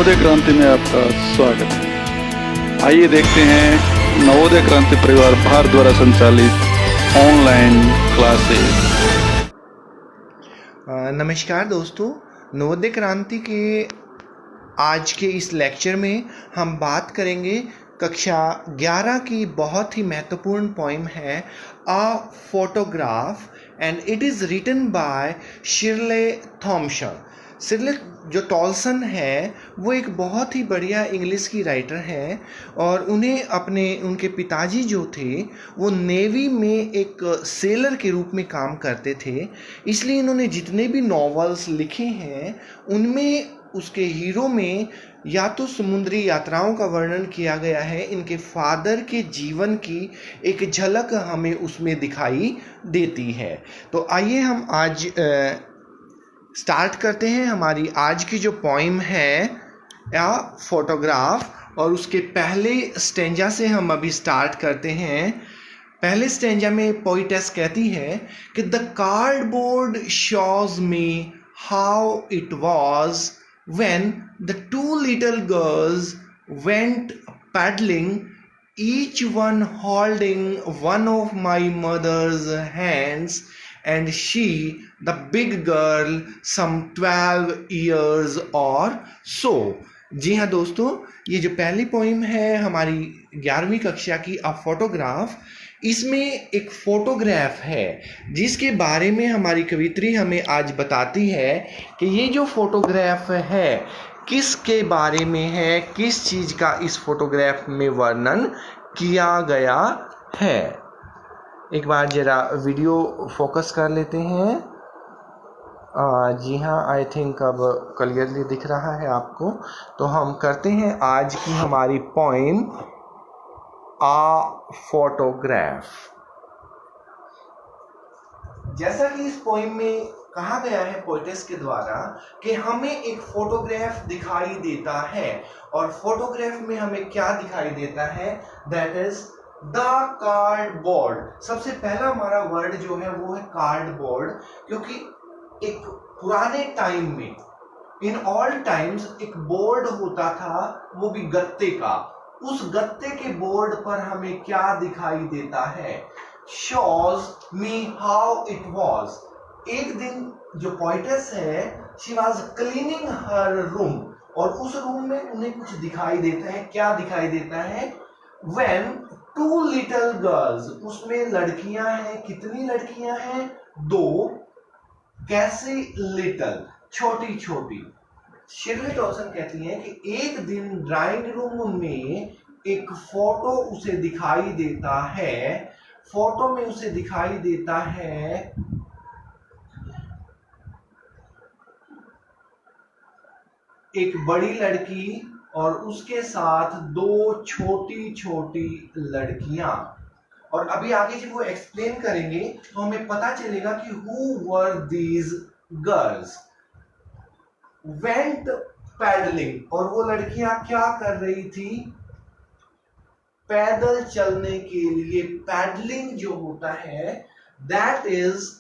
नवोदय क्रांति में आपका स्वागत है। आइए देखते हैं नवोदय क्रांति परिवार भारत द्वारा संचालित ऑनलाइन क्लासेस। नमस्कार दोस्तों, नवोदय क्रांति के आज के इस लेक्चर में हम बात करेंगे कक्षा 11 की बहुत ही महत्वपूर्ण पोइम है a photograph and it is written by Shirley Thomson. Shirley जो टॉल्सन है वो एक बहुत ही बढ़िया इंग्लिश की राइटर है और उनके पिताजी जो थे वो नेवी में एक सेलर के रूप में काम करते थे। इसलिए इन्होंने जितने भी नॉवेल्स लिखे हैं उनमें उसके हीरो में या तो समुद्री यात्राओं का वर्णन किया गया है, इनके फादर के जीवन की एक झलक हमें उसमें दिखाई देती है। तो आइए हम आज स्टार्ट करते हैं। हमारी आज की जो पोइम है या फोटोग्राफ, और उसके पहले स्टेंजा से हम अभी स्टार्ट करते हैं। पहले स्टेंजा में पोइटेस कहती है कि the cardboard shows me how it was when the two little girls went paddling, each one holding one of my mother's hands, and she, the big girl, some 12 years or so. जी हाँ दोस्तों, ये जो पहली poem है हमारी 11वीं कक्षा की अ फोटोग्राफ, इसमें एक फोटोग्राफ है जिसके बारे में हमारी कवित्री हमें आज बताती है कि ये जो फोटोग्राफ है किसके बारे में है, किस चीज़ का इस फोटोग्राफ में वर्णन किया गया है। एक बार जरा वीडियो फोकस कर लेते हैं। जी हाँ, आई थिंक अब क्लियरली दिख रहा है आपको। तो हम करते हैं आज की हमारी पोइम आ फोटोग्राफ। जैसा कि इस पोइम में कहा गया है पोइटेस के द्वारा कि हमें एक फोटोग्राफ दिखाई देता है, और फोटोग्राफ में हमें क्या दिखाई देता है, दैट इज द कार्डबोर्ड। सबसे पहला हमारा वर्ड जो है वो है कार्डबोर्ड, क्योंकि एक पुराने टाइम में, इन ऑल टाइम्स, एक बोर्ड होता था, वो भी गत्ते का। उस गत्ते के बोर्ड पर हमें क्या दिखाई देता है, shows me how it was। एक दिन जो पोइटेस है, she was cleaning her room, और उस रूम में उन्हें कुछ दिखाई देता है। क्या दिखाई देता है, when two little girls, उसमें लड़कियां हैं। कितनी लड़कियां हैं, 2। कैसे, लिटल, छोटी छोटी। शिरले टॉल्सन कहती हैं कि एक दिन ड्राइंग रूम में एक फोटो उसे दिखाई देता है। फोटो में उसे दिखाई देता है एक बड़ी लड़की और उसके साथ 2 छोटी छोटी लड़कियां। और अभी आगे जब वो एक्सप्लेन करेंगे तो हमें पता चलेगा कि who were these girls. Went paddling, और वो लड़कियां क्या कर रही थी, पैदल चलने के लिए। पैडलिंग जो होता है that is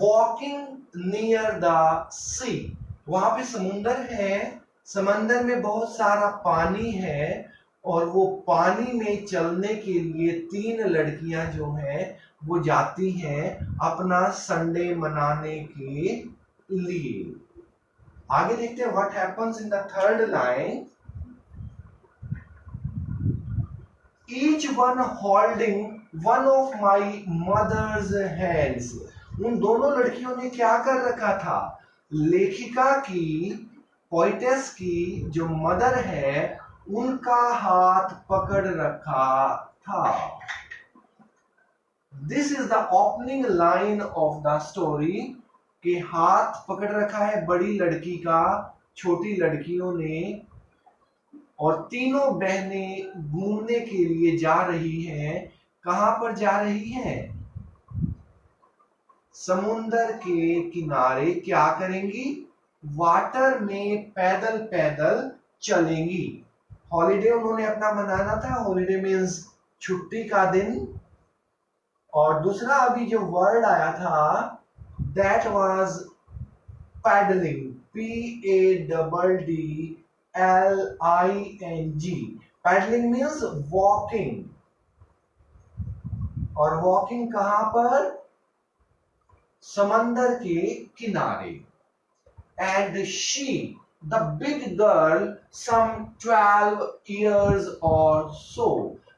walking near the sea. वहां पे समुंदर है, समंदर में बहुत सारा पानी है, और वो पानी में चलने के लिए 3 लड़कियां जो हैं वो जाती हैं अपना संडे मनाने के लिए। आगे देखते हैं what happens in the third line. Each one holding one of my mother's hands. उन दोनों लड़कियों ने क्या कर रखा था, लेखिका की, पोइटेस की जो मदर है उनका हाथ पकड़ रखा था। This is the opening line of the story, के हाथ पकड़ रखा है बड़ी लड़की का छोटी लड़कियों ने, और तीनों बहनें घूमने के लिए जा रही हैं। कहां पर जा रही हैं, समुंदर के किनारे। क्या करेंगी, वाटर में पैदल पैदल चलेंगी। हॉलीडे उन्होंने अपना मनाना था। हॉलीडे मीन्स छुट्टी का दिन। और दूसरा अभी जो वर्ड आया था that was paddling, PADD PADLING। Paddling means walking, और वॉकिंग कहां पर? समंदर के किनारे। And she, the big girl, some 12 years or so।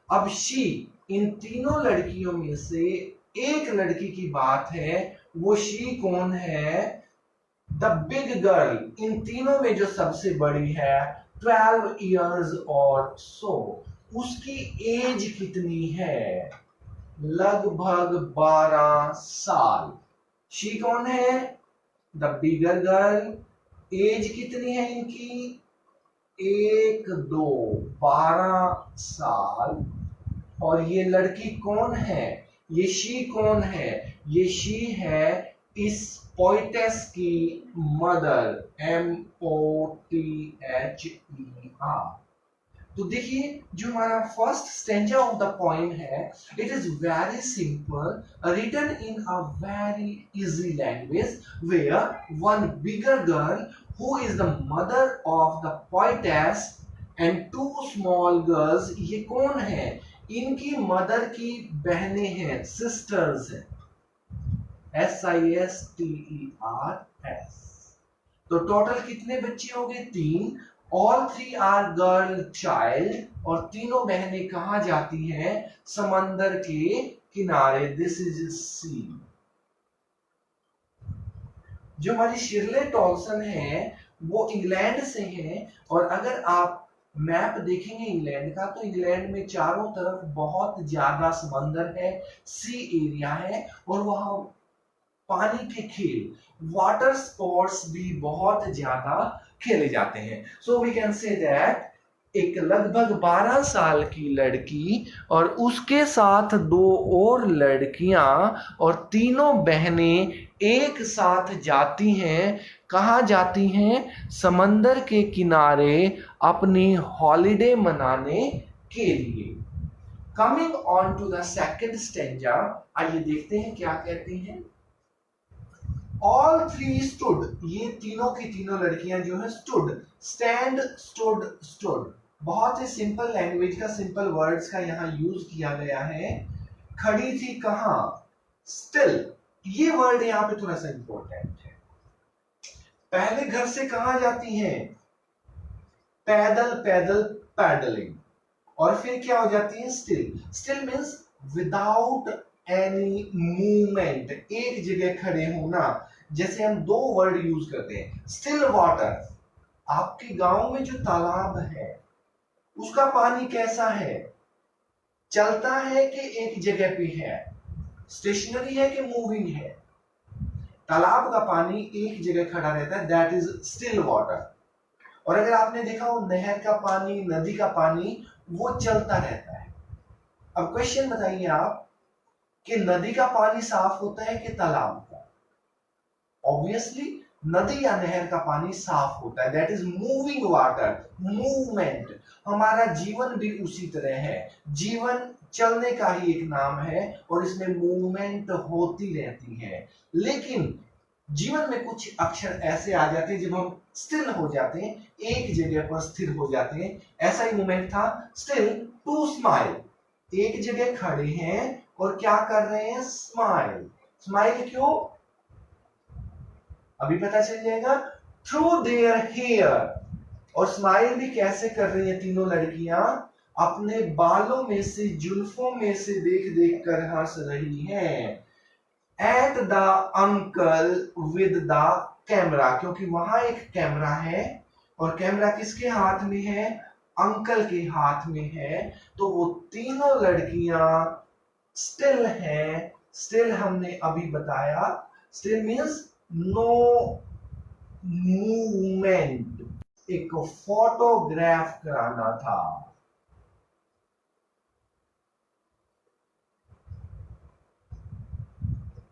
अब she, इन तीनों लड़कियों में से एक लड़की की बात है। वो she कौन है? द बिग गर्ल, इन तीनों में जो सबसे बड़ी है, 12 years और so। उसकी एज कितनी है? लगभग 12 साल। शी कौन है? The bigger girl. एज कितनी है इनकी? 1 2 12 साल। और ये लड़की कौन है? ये शी कौन है? ये शी है इस पोइटेस की मदर, MOTHER। तो देखिए, जो हमारा first stanza of the poem है, it is very simple, written in a very easy language, where one bigger girl who is the mother of the poetess and 2 small girls. ये कौन है? इनकी mother की बहनें हैं, सिस्टर्स हैं, SISTERS। तो टोटल कितने बच्चे हो गए? 3। ऑल 3 आर गर्ल चाइल्ड, और तीनों बहनें कहां जाती हैं? समंदर के किनारे। This is sea. जो हमारी शिर्ले टॉल्सन है वो इंग्लैंड से हैं, और अगर आप मैप देखेंगे इंग्लैंड का, तो इंग्लैंड में चारों तरफ बहुत ज्यादा समंदर है, सी एरिया है, और वहां पानी के खेल, वाटर स्पोर्ट्स भी बहुत ज्यादा खेले जाते हैं। So we can say that एक लगभग 12 साल की लड़की और उसके साथ 2 और लड़कियां और तीनों बहनें एक साथ जाती हैं। कहाँ जाती हैं? समंदर के किनारे अपनी हॉलिडे मनाने के लिए। Coming on to the second stanza, आइए देखते हैं क्या कहते हैं। All 3 stood, ये तीनों की तीनों लड़कियां जो है stood, stand, stood, stood। बहुत ही सिंपल लैंग्वेज का, सिंपल वर्ड्स का यहाँ यूज किया गया है। खड़ी थी कहां? still। ये वर्ड यहाँ पे थोड़ा सा इंपॉर्टेंट है। पहले घर से कहां जाती हैं? पैदल, पैदल, पैडलिंग। और फिर क्या हो जाती है? still। still means without any movement, एक जगह खड़े होना। जैसे हम 2 वर्ड यूज करते हैं, स्टिल वाटर। आपके गांव में जो तालाब है उसका पानी कैसा है? चलता है कि एक जगह पे है? स्टेशनरी है कि मूविंग है? तालाब का पानी एक जगह खड़ा रहता है, दैट इज स्टिल वाटर। और अगर आपने देखा हो नहर का पानी, नदी का पानी, वो चलता रहता है। अब क्वेश्चन बताइए आप कि नदी का पानी साफ होता है कि तालाब का? ऑब्वियसली नदी या नहर का पानी साफ होता है, that is moving water, movement. हमारा जीवन भी उसी तरह है, जीवन चलने का ही एक नाम है और इसमें मूवमेंट होती रहती है। लेकिन जीवन में कुछ अक्षर ऐसे आ जाते हैं जब हम स्टिल हो जाते हैं, एक जगह पर स्थिर हो जाते हैं। ऐसा ही मूवमेंट था स्टिल टू स्माइल। एक जगह खड़े हैं और क्या कर रहे हैं? स्माइल। स्माइल क्यों? अभी पता चल जाएगा। Through their hair. और स्माइल भी कैसे कर रही हैं तीनों लड़कियां? अपने बालों में से, जुल्फों में से देख देख कर हंस रही हैं। At the uncle with the camera, क्योंकि वहां एक कैमरा है और कैमरा किसके हाथ में है? अंकल के हाथ में है। तो वो तीनों लड़कियां स्टिल हैं। स्टिल हमने अभी बताया, स्टिल मीन्स नो मूवमेंट। एक फोटोग्राफ कराना था।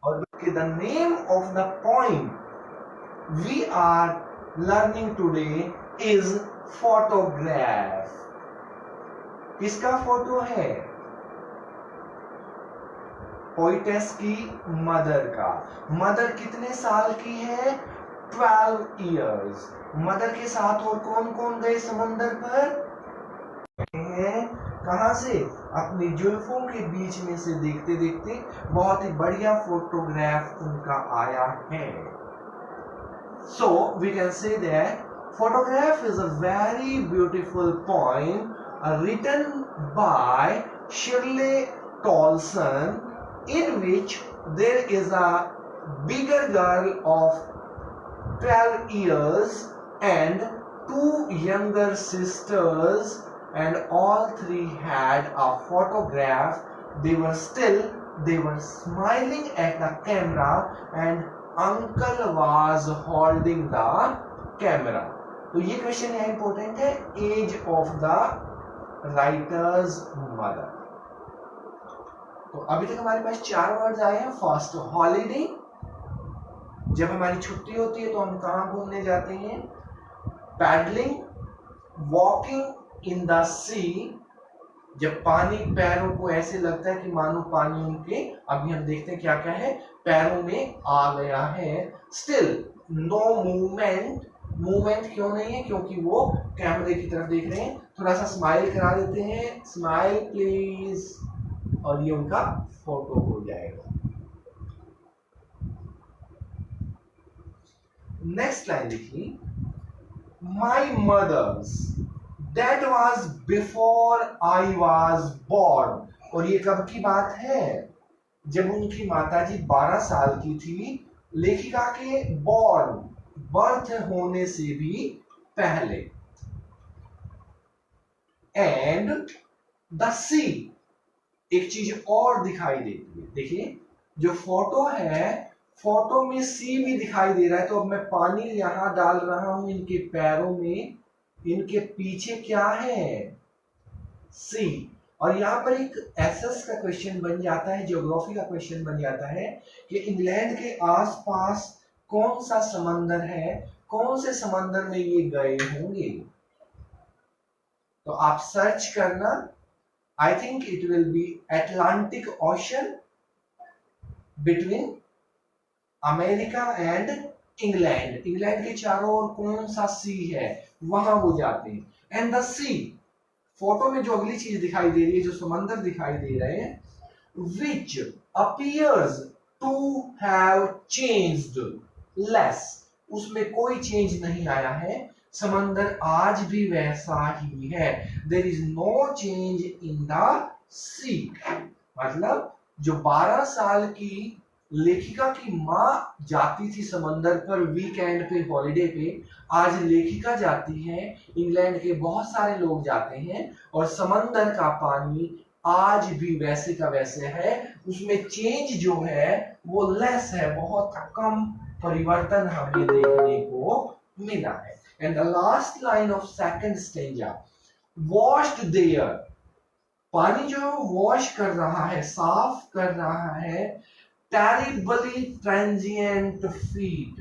और the name of the poem we are learning today is photograph। किसका फोटो है? पोइटेस की मदर का। मदर कितने साल की है? 12 years। मदर के साथ और कौन कौन गए समंदर पर? हैं कहां से? अपनी जुल्फों के बीच में से देखते देखते बहुत ही बढ़िया फोटोग्राफ उनका आया है। So we can say that photograph is a very beautiful poem written by Shirley Tolson, in which there is a bigger girl of 12 years and two younger sisters, and all three had a photograph. They were smiling at the camera, and uncle was holding the camera। तो ये question यहाँ important है, age of the writer's mother. तो अभी तक हमारे पास 4 words आए हैं। फर्स्ट हॉलीडे, जब हमारी छुट्टी होती है तो हम कहाँ घूमने जाते हैं? पैडलिंग, वॉकिंग इन द सी, जब पानी पैरों को ऐसे लगता है कि मानो पानी उनके, अभी हम देखते हैं क्या क्या है, पैरों में आ गया है। स्टिल नो मूवमेंट, मूवमेंट क्यों नहीं है? क्योंकि वो कैमरे की तरफ देख रहे हैं। थोड़ा सा स्माइल करा देते हैं, स्माइल प्लीज, और ये उनका फोटो हो जाएगा। नेक्स्ट लाइन देखिए, my mother's That was before I was born। और ये कब की बात है? जब उनकी माताजी 12 साल की थी। लेखिका के born, बर्थ होने से भी पहले। And the sea, एक चीज और दिखाई देती है। देखिए जो फोटो है, फोटो में सी भी दिखाई दे रहा है। तो अब मैं पानी यहां डाल रहा हूं इनके पैरों में, इनके पीछे क्या है? सी। और यहां पर एक एसएस का क्वेश्चन बन जाता है, ज्योग्राफी का क्वेश्चन बन जाता है कि इंग्लैंड के आसपास कौन सा समंदर है, कौन से समंदर में ये गए होंगे। तो आप सर्च करना, I think it will be Atlantic ocean between America and England. England के चारों ओर कौन सा सी है, वहां वो जाते हैं। एंड द सी, फोटो में जो अगली चीज दिखाई दे रही है, जो समंदर दिखाई दे रहे हैं, which appears to have changed less, उसमें कोई चेंज नहीं आया है। समंदर आज भी वैसा ही है। There is no change in the sea. मतलब जो 12 साल की लेखिका की माँ जाती थी समंदर पर वीकेंड पे, हॉलिडे पे, आज लेखिका जाती है, इंग्लैंड के बहुत सारे लोग जाते हैं, और समंदर का पानी आज भी वैसे का वैसे है। उसमें चेंज जो है वो लेस है, बहुत कम परिवर्तन हमें देखने को मिला है। And the last line of second stanza, washed their, पानी जो वॉश कर रहा है, साफ कर रहा है। terribly transient feet,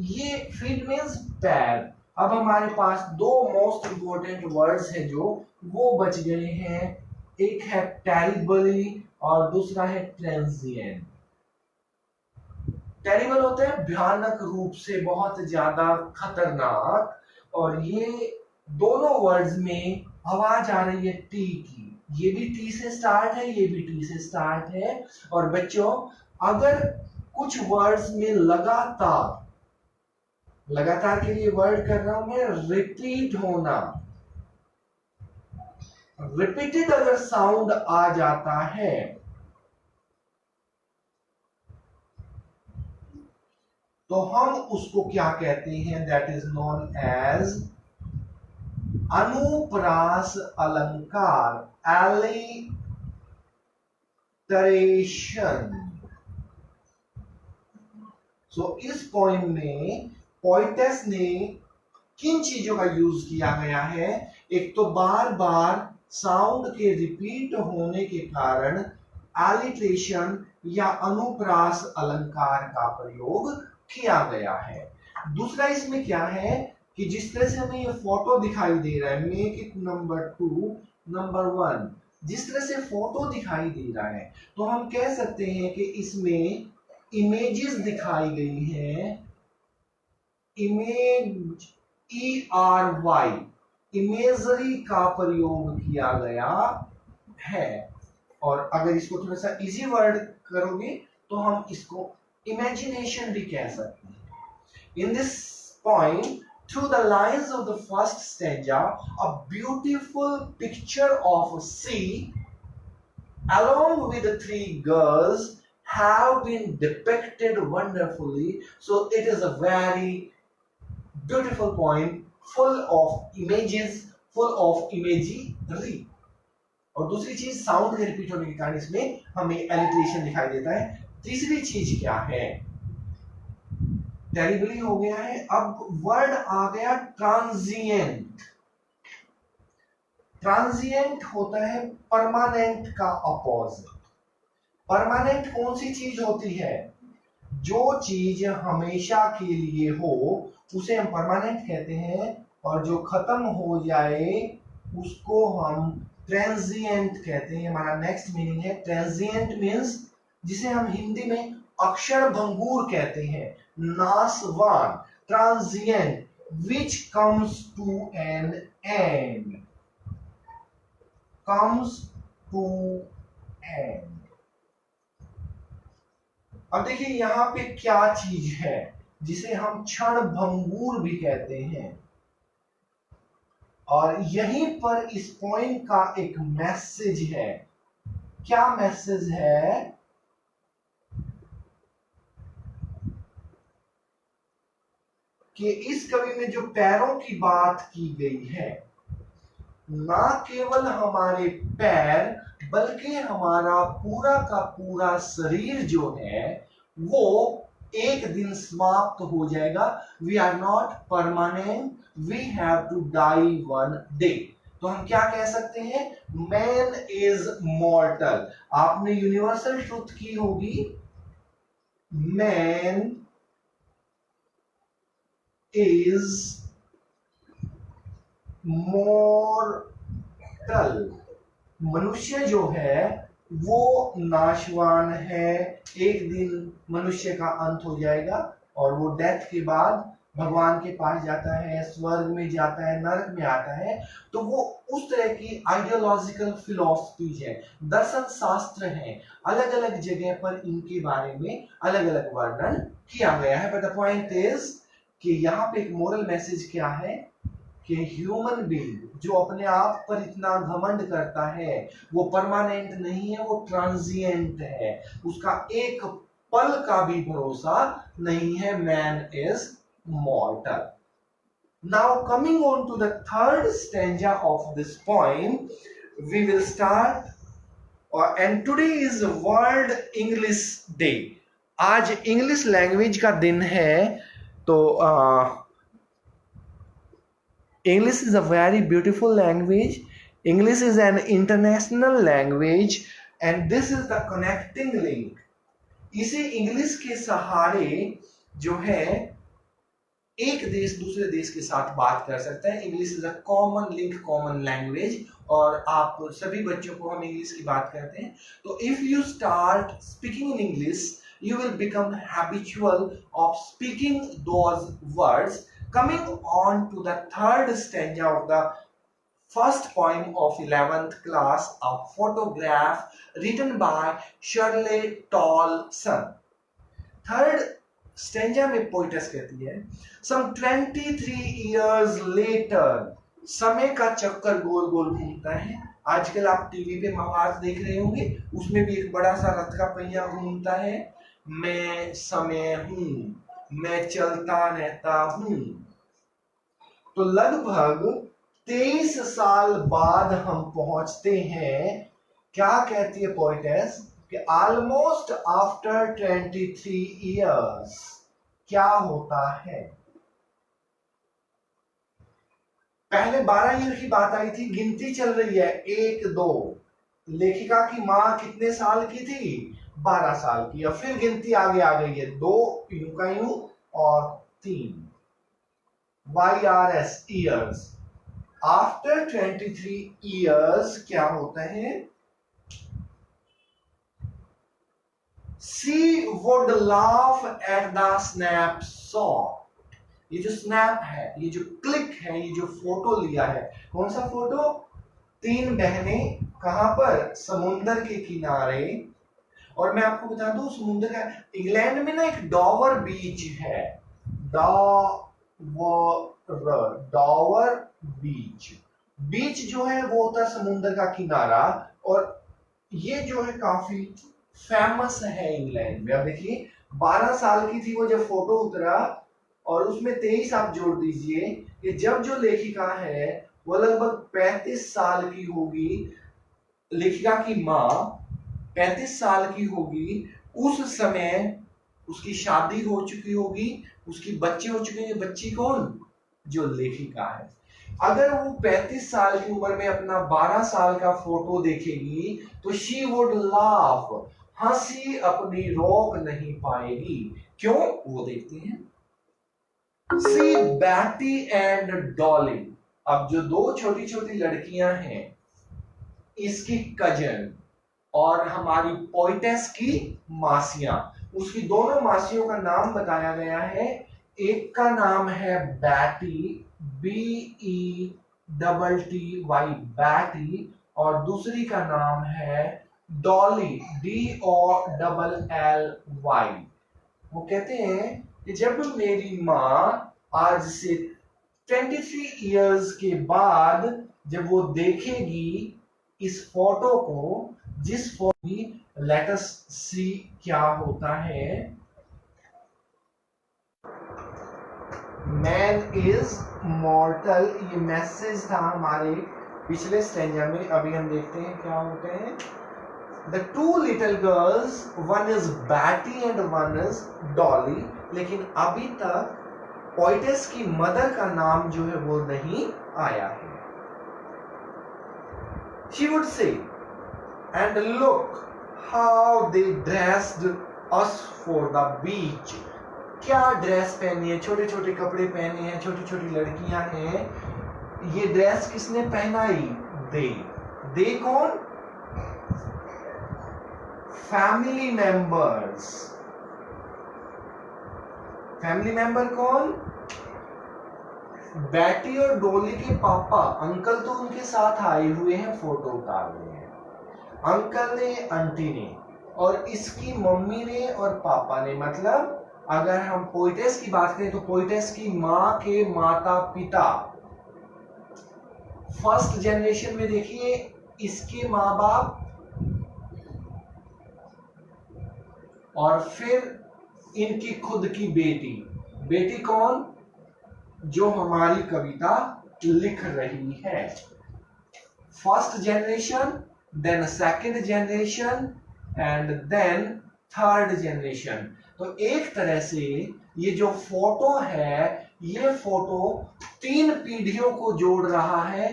ये feet means पैर। अब हमारे पास 2 मोस्ट इंपोर्टेंट वर्ड्स है जो वो बच गए हैं, एक है terribly और दूसरा है transient। terrible होते हैं भयानक रूप से, बहुत ज्यादा खतरनाक, और ये दोनों वर्ड्स में आवाज आ रही है टी की। ये भी टी से स्टार्ट है, ये भी टी से स्टार्ट है। और बच्चों अगर कुछ वर्ड्स में लगातार के लिए वर्ड कर रहा हूं मैं, रिपीट होना, रिपीटेड अगर साउंड आ जाता है तो हम उसको क्या कहते हैं? दैट इज नोन एज अनुप्रास अलंकार, एलिटरेशन। सो इस पोएम में पोइटेस ने किन चीजों का यूज किया गया है? एक तो बार बार साउंड के रिपीट होने के कारण एलिट्रेशन या अनुप्रास अलंकार का प्रयोग किया गया है। दूसरा इसमें क्या है कि जिस तरह से हमें ये फोटो दिखाई दे रहा है, मेक इट नंबर 2, नंबर 1, जिस तरह से फोटो दिखाई दे रहा है तो हम कह सकते हैं कि इसमें इमेजेस दिखाई गई हैं, इमेज ERY इमेजरी का प्रयोग किया गया है। और अगर इसको थोड़ा सा इजी वर्ड करोगे तो हम इसको इमेजिनेशन भी कह सकते हैं। In this point through the lines of the first stanza, a beautiful picture of a sea along with the three girls have been depicted wonderfully. So it is a very beautiful poem full of images, full of imagery. और दूसरी चीज sound के repeat होने के कारण इसमें हमें alliteration दिखाई देता है। तीसरी चीज क्या है, टेरिबली हो गया है। अब वर्ड आ गया ट्रांजिएंट। ट्रांजिएंट होता है परमानेंट का अपोजिट। परमानेंट कौन सी चीज होती है, जो चीज हमेशा के लिए हो उसे हम परमानेंट कहते हैं, और जो खत्म हो जाए उसको हम ट्रांजिएंट कहते हैं। हमारा नेक्स्ट मीनिंग है ट्रांजिएंट मीन्स जिसे हम हिंदी में अक्षर भंगूर कहते हैं, नासवान। Transient which comes to an end, comes to end। अब देखिए यहां पे क्या चीज है जिसे हम क्षण भंगूर भी कहते हैं, और यहीं पर इस पॉइंट का एक मैसेज है। क्या मैसेज है, कि इस कवि में जो पैरों की बात की गई है, ना केवल हमारे पैर बल्कि हमारा पूरा का पूरा शरीर जो है वो एक दिन समाप्त हो जाएगा। We are not permanent, we have to die one day. तो हम क्या कह सकते हैं, मैन इज मॉर्टल। आपने यूनिवर्सल ट्रुथ की होगी, मैन is mortal। मनुष्य जो है वो नाशवान है, एक दिन मनुष्य का अंत हो जाएगा और वो डेथ के बाद भगवान के पास जाता है, स्वर्ग में जाता है, नरक में आता है। तो वो उस तरह की आइडियोलॉजिकल फिलॉसफीज है, दर्शन शास्त्र है, अलग अलग जगह पर इनके बारे में अलग अलग वर्णन किया गया है। बट द पॉइंट इज कि यहाँ पे एक मोरल मैसेज क्या है, कि ह्यूमन बीइंग जो अपने आप पर इतना घमंड करता है वो परमानेंट नहीं है, वो ट्रांजिएंट है, उसका एक पल का भी भरोसा नहीं है। Man is mortal. Now coming on to the third stanza of this poem, we will start. And today is World English Day. आज इंग्लिश लैंग्वेज का दिन है। तो English is a very beautiful language. English is an international language and this is the connecting link. इसे English के सहारे जो है एक देश दूसरे देश के साथ बात कर सकता है। English is a common link, common language, और आप सभी बच्चों को हम इंग्लिश की बात करते हैं। तो if you start speaking in English, you will become habitual of speaking those words. Coming on to the third stanza of the first poem of 11th class, a photograph written by Shirley Tolson. Third stanza में poetess कहती है, some 23 years later, समय का चक्कर गोल गोल घूमता है। आजकल आप टीवी पे महाभारत देख रहे होंगे, उसमें भी एक बड़ा सा रथ का पहिया घूमता है। मैं समय हूं, मैं चलता रहता हूं। तो लगभग 23 साल बाद हम पहुंचते हैं। क्या कहती है पोएटेस, कि ऑलमोस्ट आफ्टर 23 इयर्स क्या होता है। पहले 12 ईयर की बात आई थी, गिनती चल रही है 1 2। लेखिका की मां कितने साल की थी, 12 साल की। और फिर गिनती आगे आ गई है, 2 यूं का यूं और 3 YRS ईयर्स। आफ्टर 23 इयर्स क्या होता है, She would laugh at the snapshot. ये जो स्नैप है, ये जो क्लिक है, ये जो फोटो लिया है, कौन सा फोटो? 3 बहनें कहां पर? समुंदर के किनारे। और मैं आपको बता दूं समुद्र का, इंग्लैंड में ना एक डॉवर बीच है, डॉवर बीच। बीच जो है वो होता है समुद्र का किनारा, और ये जो है काफी फेमस है इंग्लैंड में। अब देखिए 12 साल की थी वो जब फोटो उतरा, और उसमें 23 आप जोड़ दीजिए कि जब जो लेखिका है वो लगभग 35 साल की होगी, लेखिका की माँ 35 साल की होगी। उस समय उसकी शादी हो चुकी होगी, उसकी बच्चे हो चुके हैं। बच्ची कौन? जो लेखिका है। अगर वो 35 साल की उम्र में अपना 12 साल का फोटो देखेगी तो शी वुड लाफ, हंसी अपनी रोक नहीं पाएगी। क्यों? वो देखते हैं। सी बैटी एंड डॉली। अब जो 2 छोटी छोटी लड़कियां हैं, इसकी कजन और हमारी पोइटेस की मासियां, उसकी दोनों मासियों का नाम बताया गया है। एक का नाम है बैटी, BETTY, बैटी, और दूसरी का नाम है डॉली, DOLLY। वो कहते हैं कि जब मेरी माँ आज से 23 इयर्स के बाद जब वो देखेगी इस फोटो को, जिस फोटो, लेट अस सी क्या होता है। मैन इज मॉर्टल, ये मैसेज था हमारे पिछले स्टेंजा में। अभी हम देखते हैं क्या होते हैं। The 2 little girls, one is Betty and one is Dolly. लेकिन अभी तक पोइटेस की मदर का नाम जो है वो नहीं आया है। She would say, and look how they dressed us for the beach। क्या ड्रेस पहनी है, छोटे छोटे कपड़े पहने हैं, छोटी छोटी लड़कियां हैं। ये ड्रेस किसने पहनाई? दे कौन? Family members. फैमिली मेंबर कौन? बैटी और डोली के पापा, अंकल तो उनके साथ आए हुए हैं, फोटो उतार रहे हैं। अंकल ने, आंटी ने, और इसकी मम्मी ने और पापा ने। मतलब अगर हम पोइटेस की बात करें तो पोइटेस की माँ के माता पिता। फर्स्ट जनरेशन में देखिए इसके माँ बाप, और फिर इनकी खुद की बेटी। बेटी कौन? जो हमारी कविता लिख रही है। First generation, then second generation and then third generation। तो एक तरह से ये जो फोटो है, ये फोटो 3 पीढ़ियों को जोड़ रहा है।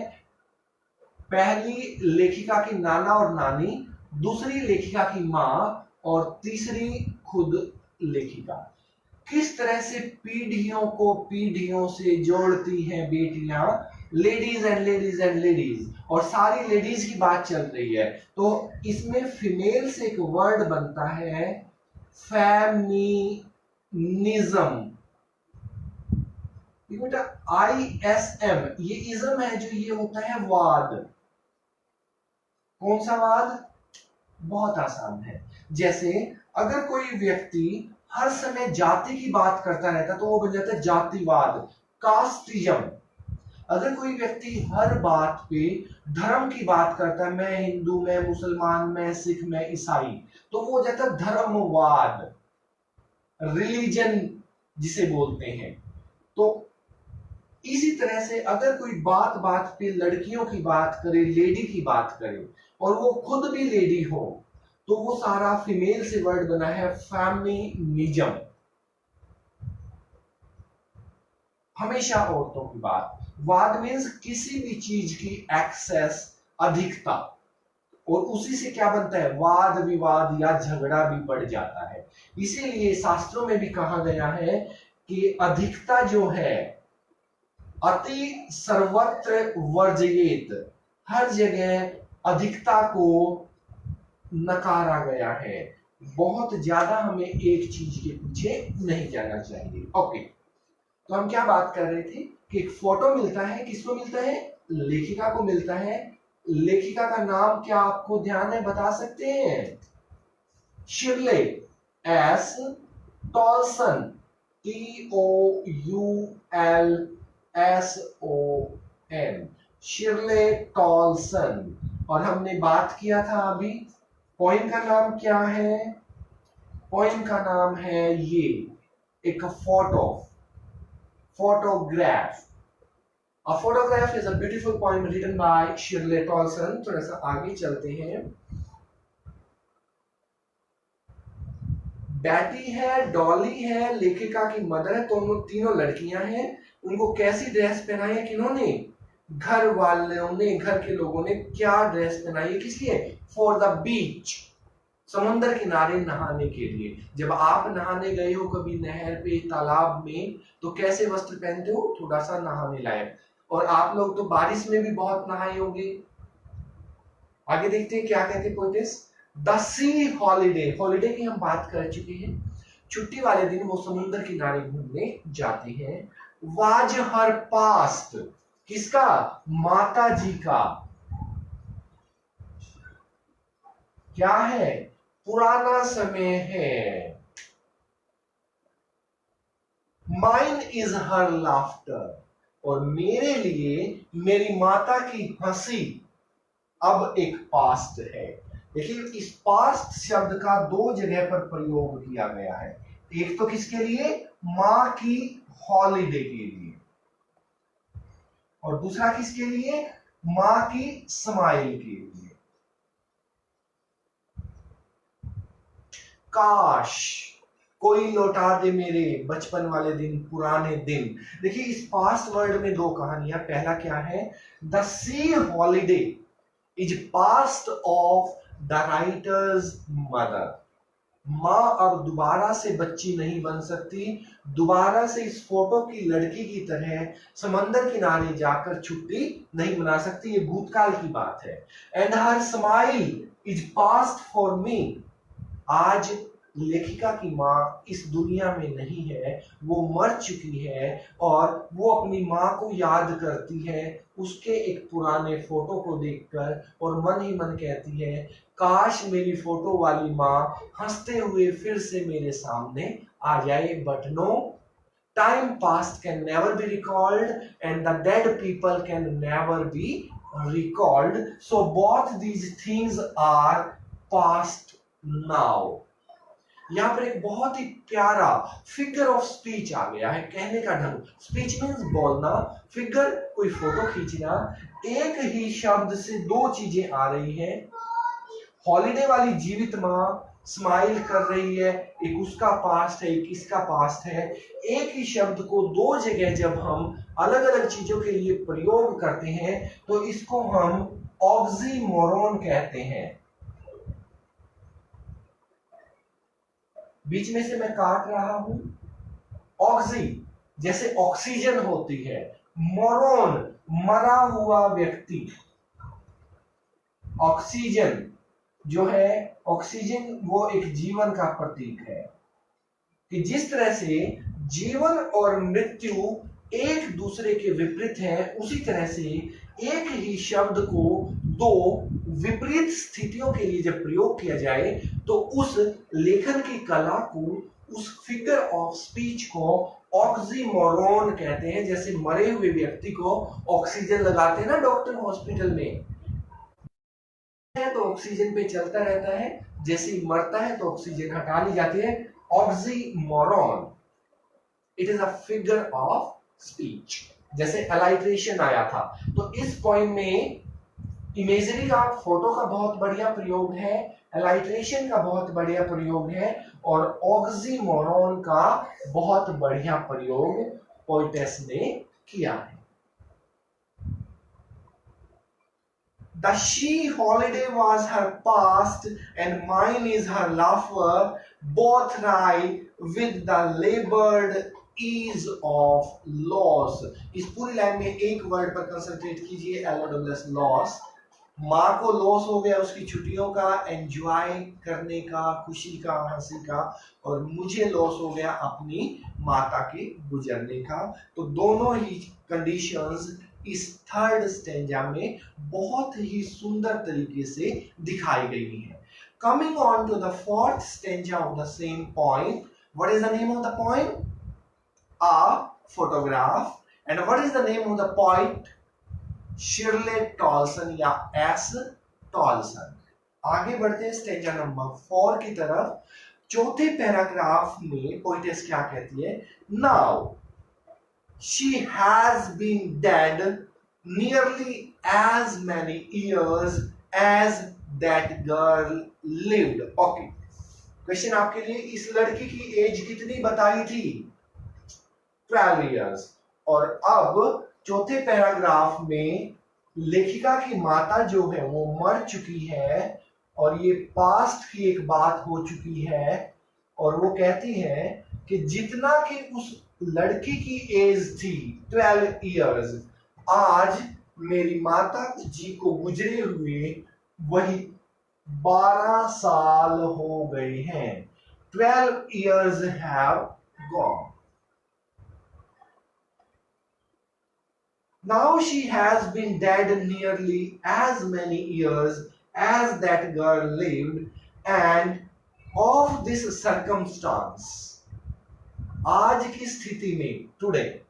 पहली लेखिका की नाना और नानी, दूसरी लेखिका की माँ, और तीसरी खुद लेखिका। किस तरह से पीढ़ियों को पीढ़ियों से जोड़ती हैं बेटियां, ladies and ladies and ladies, और सारी लेडीज की बात चल रही है। तो इसमें फीमेल से एक वर्ड बनता है फेमिनिज्म। बेटा ISM, ये इज्म है जो ये होता है वाद। कौन सा वाद? बहुत आसान है। जैसे अगर कोई व्यक्ति हर समय जाति की बात करता रहता तो वो बन जाता है जातिवाद, कास्टिज्म। अगर कोई व्यक्ति हर बात पे धर्म की बात करता है, मैं हिंदू, मैं मुसलमान, मैं सिख, मैं ईसाई, तो वो हो जाता है धर्मवाद, रिलीजन जिसे बोलते हैं। तो इसी तरह से अगर कोई बात बात पे लड़कियों की बात करे, लेडी की बात करे, और वो खुद भी लेडी हो, तो वो सारा फीमेल से वर्ड बना है फेमिनिज्म। हमेशा औरतों की बात। वाद मीन्स किसी भी चीज की एक्सेस, अधिकता, और उसी से क्या बनता है? वाद विवाद या झगड़ा भी बढ़ जाता है। इसीलिए शास्त्रों में भी कहा गया है कि अधिकता जो है अति सर्वत्र वर्जयेत, हर जगह अधिकता को नकारा गया है। बहुत ज्यादा हमें एक चीज के पीछे नहीं जाना चाहिए। ओके, तो हम क्या बात कर रहे थे कि एक फोटो मिलता है, किसको मिलता है? लेखिका को मिलता है। लेखिका का नाम क्या आपको ध्यान है, बता सकते हैं? शिर्ले एस टॉलसन, TOULSON, शिर्ले टॉलसन। और हमने बात किया था अभी, पोइम का नाम क्या है? पोइम का नाम है ये, एक photograph. A photograph is a beautiful poem written by Shirley Tolson. थोड़ा सा आगे चलते हैं। बैटी है, डॉली है, लेखिका की मदर है, दोनों तीनों लड़कियां हैं। उनको कैसी ड्रेस पहनाई है? किन्होंने? घर वालों ने, घर के लोगों ने क्या ड्रेस पहनाई है? किस लिए? फॉर द बीच, समुद्र किनारे नहाने के लिए। जब आप नहाने गए हो कभी नहर पे, तालाब में, तो कैसे वस्त्र पहनते हो? थोड़ा सा नहाने लायक। और आप लोग तो बारिश में भी बहुत नहाए होंगे। आगे देखते हैं क्या कहते हैं poet's. The C holiday, holiday की हम बात कर चुके हैं। छुट्टी वाले दिन वो समुद्र किनारे घूमने जाते हैं। वाज हर पास्ट, किसका? माता जी का। क्या है? पुराना समय है। माइन इज हर लाफ्टर, और मेरे लिए मेरी माता की हंसी अब एक पास्ट है। देखिए, इस पास्ट शब्द का दो जगह पर प्रयोग किया गया है। एक तो किसके लिए? मां की हॉलीडे के लिए, और दूसरा किसके लिए? मां की स्माइल के लिए। काश कोई लौटा दे मेरे बचपन वाले दिन, पुराने दिन। देखिए, इस पास्ट वर्ड में दो कहानियां। पहला क्या है? The C holiday is past of the writer's mother. मां अब दोबारा से बच्ची नहीं बन सकती, दोबारा से इस फोटो की लड़की की तरह समंदर किनारे जाकर छुट्टी नहीं मना सकती। ये भूतकाल की बात है। And her smile is past for me. आज लेखिका की मां इस दुनिया में नहीं है, वो मर चुकी है, और वो अपनी मां को याद करती है उसके एक पुराने फोटो को देखकर, और मन ही मन कहती है, काश मेरी फोटो वाली मां हंसते हुए फिर से मेरे सामने आ जाए। But no, time past can never be recalled and the dead people can never be recalled, so both these things are past now. यहां पर एक बहुत ही प्यारा फिगर ऑफ स्पीच आ गया है, कहने का ढंग। स्पीच मीन्स बोलना, फिगर कोई फोटो खींचना। एक ही शब्द से दो चीजें आ रही है। हॉलीडे वाली जीवित मां स्माइल कर रही है, एक उसका पास्ट है, एक इसका पास्ट है। एक ही शब्द को दो जगह जब हम अलग अलग चीजों के लिए प्रयोग करते हैं तो इसको हम ऑक्सीमोरोन कहते हैं। बीच में से मैं काट रहा हूं। ऑक्सी जैसे ऑक्सीजन होती है, मोरोन मरा हुआ व्यक्ति। ऑक्सीजन जो है, ऑक्सीजन वो एक जीवन का प्रतीक है कि जिस तरह से जीवन और मृत्यु एक दूसरे के विपरीत है, उसी तरह से एक ही शब्द को दो विपरीत स्थितियों के लिए जब प्रयोग किया जाए तो उस लेखन की कला को, उस फिगर ऑफ स्पीच को ऑक्सीमोरोन कहते हैं। जैसे मरे हुए व्यक्ति को ऑक्सीजन लगाते हैं ना डॉक्टर हॉस्पिटल में, तो ऑक्सीजन पे चलता रहता है, जैसे ही मरता है तो ऑक्सीजन हटा ली जाती है। Oxymoron, it is a figure of speech. जैसे अलाइट्रेशन आया था, तो इस पॉइंट में इमेजरी का, फोटो का बहुत बढ़िया प्रयोग है, अलाइट्रेशन का बहुत बढ़िया प्रयोग है, और ऑक्सीमोरोन का बहुत बढ़िया प्रयोग पोएटेस ने किया है। The she holiday was her past and mine is her laughter, both ride with the labored ease of loss। इस पूरी लाइन में एक वर्ड पर कंसंट्रेट कीजिए, LOSS, लॉस। माँ को लॉस हो गया उसकी छुट्टियों का एंजॉय करने का, खुशी का, हंसी का, और मुझे लॉस हो गया अपनी माता के गुजरने का। तो दोनों ही कंडीशंस इस थर्ड स्टेंजा में बहुत ही सुंदर तरीके से दिखाई गई हैं। Coming on to the fourth stanza of the same poem, what is the name of the poem? A photograph. And what is the name of the poet? शिरले टॉलसन या एस टॉलसन। आगे बढ़ते हैं स्टेंजा नंबर 4 की तरफ। चौथे पैराग्राफ में poetess क्या कहती है? Now she has been dead nearly as many years as that girl lived. Okay, question आपके लिए, इस लड़की की एज कितनी बताई थी? 12 इयर्स। और अब चौथे पैराग्राफ में लेखिका की माता जो है वो मर चुकी है और ये पास्ट की एक बात हो चुकी है, और वो कहती है कि जितना कि उस लड़की की एज थी 12 इयर्स, आज मेरी माता जी को गुजरे हुए वही 12 साल हो गए हैं। 12 years have gone. Now she has been dead nearly as many years as that girl lived, and of this circumstance, आज की स्थिति में, today,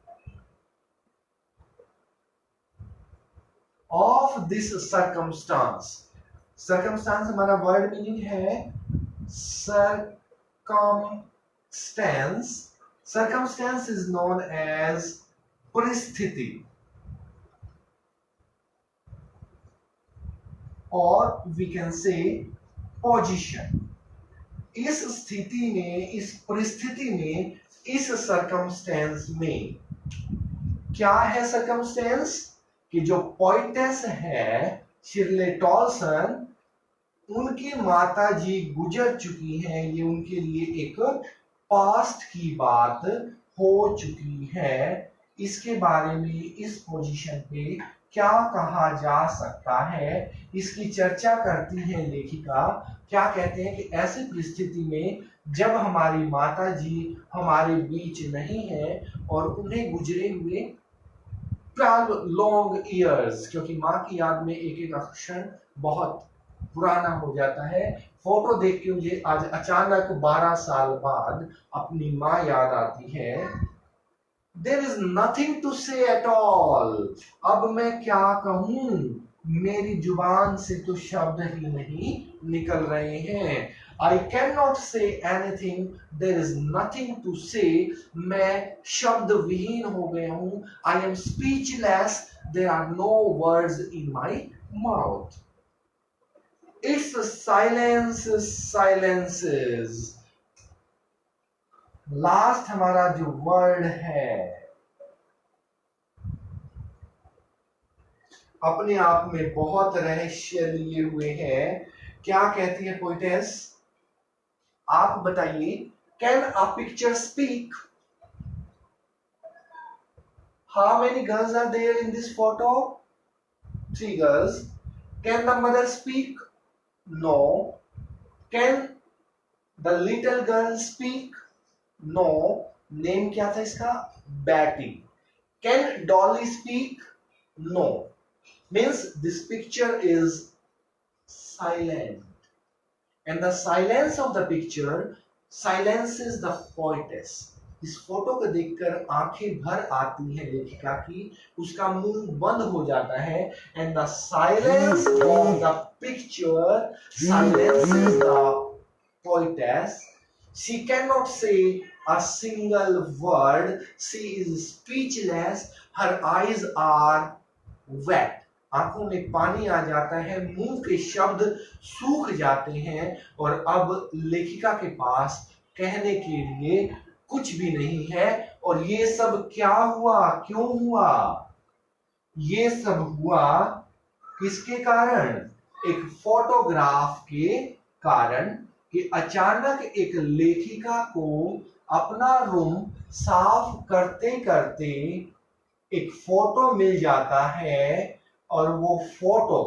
of this circumstance, circumstance हमारा वर्ड मीनिंग है circumstance. Circumstance is known as परिस्थिति, और we can say position. इस स्थिति में, इस परिस्थिति में, इस सर्कमस्टेंस में क्या है? सर्कमस्टेंस कि जो पोइटेस है शिरले टॉलसन, उनकी माता जी गुजर चुकी हैं, ये उनके लिए एक पास्ट की बात हो चुकी है। इसके बारे में, इस पोजीशन पे क्या कहा जा सकता है, इसकी चर्चा करती है लेखिका। क्या कहते हैं कि ऐसी परिस्थिति में जब हमारी माता जी हमारे बीच नहीं है और उन्हें गुजरे हुए 12 लॉन्ग ईयर्स, क्योंकि माँ की याद में एक एक अक्षर बहुत पुराना हो जाता है। फोटो देख के मुझे आज अचानक 12 साल बाद अपनी माँ याद आती है। There is nothing to say at all. अब मैं क्या कहूं, मेरी जुबान से तो शब्द ही नहीं निकल रहे हैं। I cannot say anything. There is nothing to say. मैं शब्द विहीन हो गया हूं। I am speechless. There are no words in my mouth. It's silence, silences. Last हमारा जो वर्ड है अपने आप में बहुत रहस्य लिए हुए है। क्या कहती है पोइटेस? आप बताइए, can a picture speak? How many girls are there in this photo? 3 girls. Can the mother speak? No. Can the little girl speak? No. Name क्या था इसका? Betty. Can Dolly speak? No. Means this picture is silent, and the silence of the picture silences the poetess. इस photo को देखकर आंखें भर आती हैं लेखिका की, उसका मुंह बंद हो जाता है। And the silence of the picture silences the poetess. She cannot say a single word. She is speechless. Her eyes are wet. आंखों में पानी आ जाता है, मुंह के शब्द सूख जाते हैं, और अब लेखिका के पास कहने के लिए कुछ भी नहीं है। और ये सब क्या हुआ, क्यों हुआ? ये सब हुआ किसके कारण? एक फोटोग्राफ के कारण, कि अचानक एक लेखिका को अपना रूम साफ करते करते एक फोटो मिल जाता है, और वो फोटो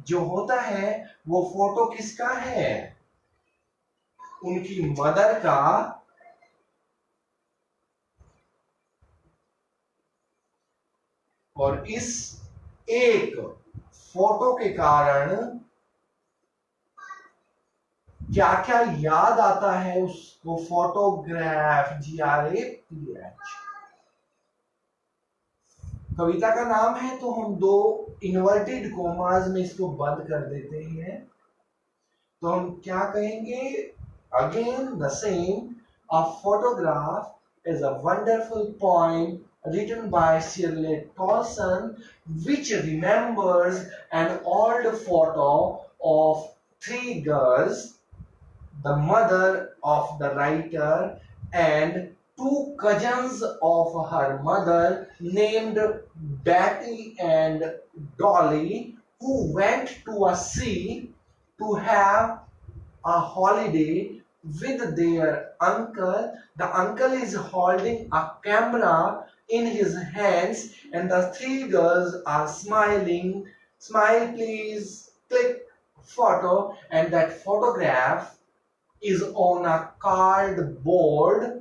जो होता है वो फोटो किसका है? उनकी मदर का। और इस एक फोटो के कारण क्या क्या याद आता है उसको? Photograph, GRAPH। कविता का नाम है तो हम दो इन्वर्टेड कोमास में इसको बंद कर देते हैं। तो हम क्या कहेंगे? Again the same, a photograph is a wonderful poem written by Shirley Paulson which remembers an old photo of three girls, the mother of the writer and two cousins of her mother named Betty and Dolly, who went to a sea to have a holiday with their uncle. The uncle is holding a camera in his hands and the three girls are smiling. Smile please, click photo, and that photograph is on a cardboard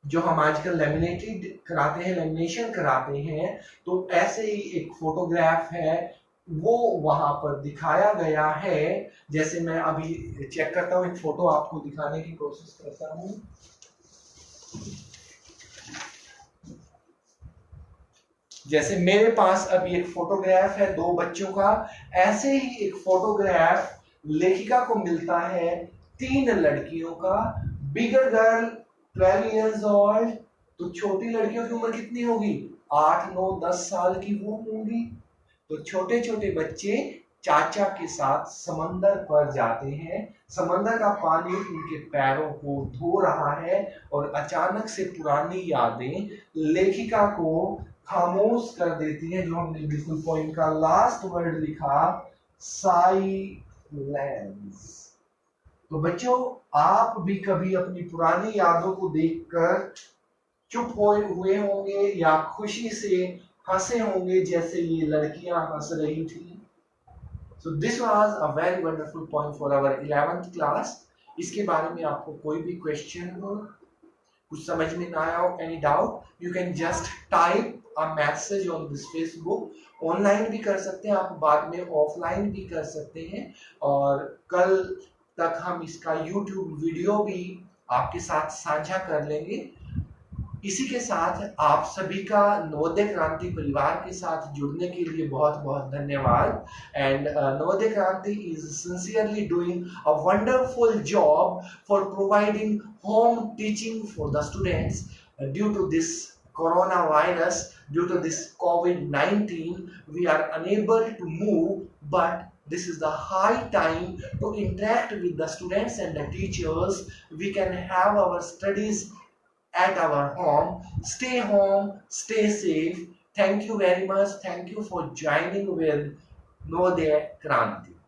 जो हम आजकल laminated कराते हैं, lamination कराते हैं, तो ऐसे ही एक फोटोग्राफ है वो वहां पर दिखाया गया है। जैसे मैं अभी चेक करता हूं, एक फोटो आपको दिखाने की कोशिश करता हूं। जैसे मेरे पास अभी एक फोटोग्राफ है दो बच्चों का, ऐसे ही एक फोटोग्राफ लेखिका को मिलता है तीन लड़कियों का। बिगर गर्ल 12 years old, तो छोटी लड़कियों की उम्र कितनी होगी? 8, 9, 10 साल की वो होंगी। तो छोटे छोटे बच्चे चाचा के साथ समंदर पर जाते हैं, समंदर का पानी उनके पैरों को धो रहा है और अचानक से पुरानी यादें लेखिका को खामोश कर देती हैं। जो हमने बिल्कुल पॉइंट का लास्ट वर्ड लिखा, साइलेंस। तो बच्चों, आप भी कभी अपनी पुरानी यादों को देखकर चुप हुए होंगे या खुशी से हंसे होंगे जैसे ये लड़कियां हंस रही थी। So this was a very wonderful point for our 11th class. इसके बारे में आपको कोई भी क्वेश्चन हो, कुछ समझ में ना आया हो, any doubt, you can just type a message on this Facebook. Online भी कर सकते हैं आप, बाद में ऑफलाइन भी कर सकते हैं, और कल तक हम इसका यूट्यूब वीडियो भी आपके साथ साझा कर लेंगे। इसी के साथ आप सभी का नवोदय क्रांति परिवार के साथ जुड़ने के लिए बहुत बहुत धन्यवाद। And Navodaya Kranti is sincerely doing a wonderful job for providing home teaching for the students due to this coronavirus, due to this COVID-19. We are unable to move, but this is the high time to interact with the students and the teachers. We can have our studies at our home. Stay home, stay safe. Thank you very much. Thank you for joining with Nvodaya Kranti.